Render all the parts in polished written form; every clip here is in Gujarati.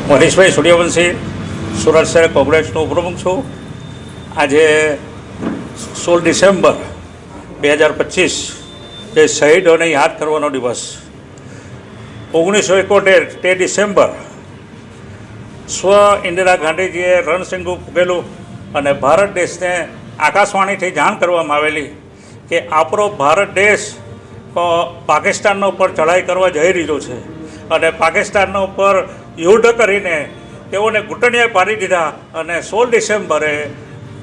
મનીષભાઈ સૂર્યવંશી, સુરત શહેર કોંગ્રેસનો ઉપપ્રમુખ છું. આજે 16 ડિસેમ્બર 2025 જે શહીદોને યાદ કરવાનો દિવસ. 1971 તે ડિસેમ્બર ઇન્દિરા ગાંધીજીએ રણસિંગુ ફૂંકેલું અને ભારત દેશને આકાશવાણીથી જાણ કરવામાં આવેલી કે આપણો ભારત દેશ પાકિસ્તાનનો ઉપર ચઢાઈ કરવા જઈ રહ્યો છે અને પાકિસ્તાનનો ઉપર યુદ્ધ કરીને તેઓને ઘૂંટણીએ પાડી દીધા અને 16 ડિસેમ્બરે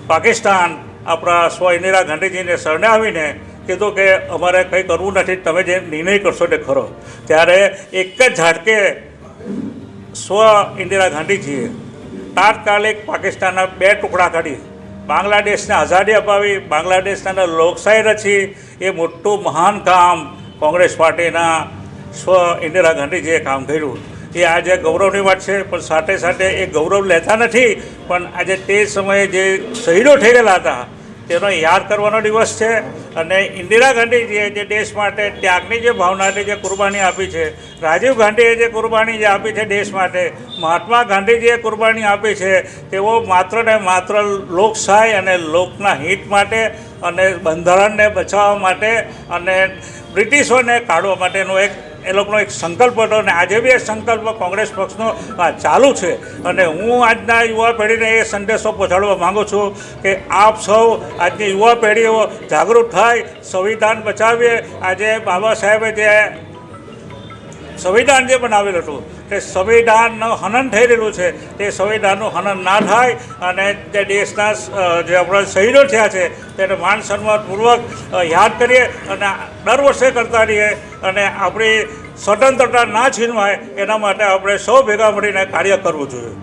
પાકિસ્તાન આપણા ઇન્દિરા ગાંધીજીને શરણે આવીને કીધું કે અમારે કંઈ કરવું નથી, તમે જે નિર્ણય કરશો તે ખરો. ત્યારે એક જ ઝાટકે ઇન્દિરા ગાંધીજીએ તાત્કાલિક પાકિસ્તાનના 2 ટુકડા કાઢી બાંગ્લાદેશને આઝાદી અપાવી, બાંગ્લાદેશના લોકશાહી રચી. એ મોટું મહાન કામ કોંગ્રેસ પાર્ટીના ઇન્દિરા ગાંધીજીએ કામ કર્યું. એ આજે ગૌરવની વાત છે, પણ સાથે સાથે એ ગૌરવ લેતા નથી, પણ આજે તે સમયે જે શહીદો થઈ ગયેલા હતા તેનો યાદ કરવાનો દિવસ છે. અને ઇન્દિરા ગાંધીજીએ જે દેશ માટે ત્યાગની જે ભાવનાથી જે કુરબાની આપી છે, રાજીવ ગાંધીએ જે કુરબાની જે આપી છે દેશ માટે, મહાત્મા ગાંધીજીએ કુરબાની આપી છે, તેઓ માત્ર ને માત્ર લોકશાહી અને લોકના હિત માટે અને બંધારણને બચાવવા માટે અને બ્રિટિશોને કાઢવા માટેનો એ લોકોનો એક સંકલ્પ હતો. અને આજે બી એ સંકલ્પ કોંગ્રેસ પક્ષનો ચાલુ છે. અને હું આજના યુવા પેઢીને એ સંદેશો પહોંચાડવા માગું છું કે આપ સૌ આજની યુવા પેઢીઓ જાગૃત થાય, સંવિધાન બચાવીએ. આજે બાબા સાહેબે જે સંવિધાન જે બનાવેલું હતું તે સંવિધાનનું હનન થઈ રહેલું છે, તે સંવિધાનનું હનન ના થાય અને જે દેશના જે આપણા શહીદો થયા છે તેને માન સન્માનપૂર્વક યાદ કરીએ અને દર વર્ષે કરતા રહીએ અને આપણી સ્વતંત્રતા ના છીનવાય એના માટે આપણે સૌ ભેગા મળીને કાર્ય કરવું જોઈએ.